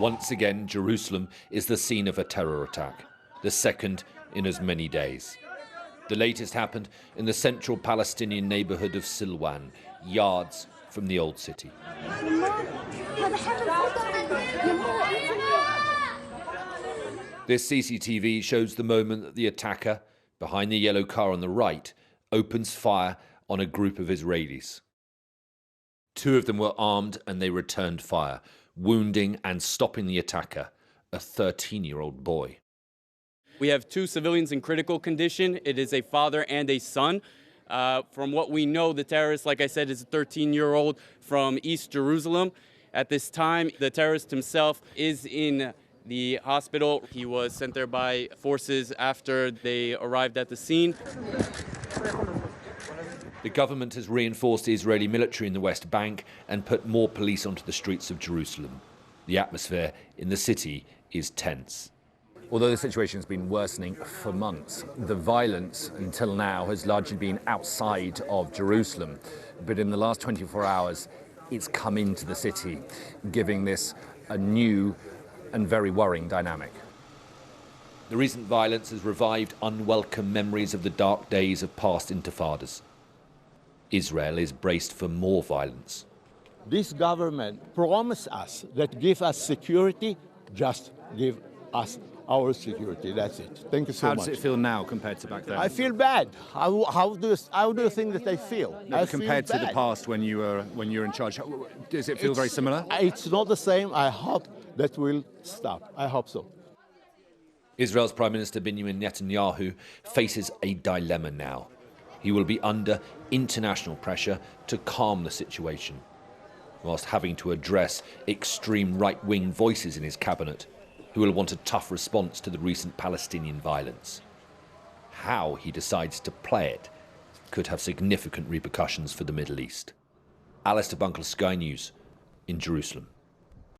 Once again, Jerusalem is the scene of a terror attack, the second in as many days. The latest happened in the central Palestinian neighbourhood of Silwan, yards from the old city. This CCTV shows the moment that the attacker, behind the yellow car on the right, opens fire on a group of Israelis. Two of them were armed and they returned fire, wounding and stopping the attacker, a 13-year-old boy. We have two civilians in critical condition. It is a father and a son. From what we know, the terrorist, like I said, is a 13-year-old from East Jerusalem. At this time, the terrorist himself is in the hospital. He was sent there by forces after they arrived at the scene. The government has reinforced the Israeli military in the West Bank and put more police onto the streets of Jerusalem. The atmosphere in the city is tense. Although the situation has been worsening for months, the violence until now has largely been outside of Jerusalem. But in the last 24 hours, it's come into the city, giving this a new and very worrying dynamic. The recent violence has revived unwelcome memories of the dark days of past intifadas. Israel is braced for more violence. This government promised us that give us security, just give us our security. That's it. Thank you so much. How does it feel now compared to back then? I feel bad. How do you think that I feel? No, compared to the past when you were in charge, does it feel very similar? It's not the same. I hope that will stop. I hope so. Israel's Prime Minister Benjamin Netanyahu faces a dilemma now. He will be under international pressure to calm the situation, whilst having to address extreme right-wing voices in his cabinet who will want a tough response to the recent Palestinian violence. How he decides to play it could have significant repercussions for the Middle East. Alistair Bunkle, Sky News, in Jerusalem.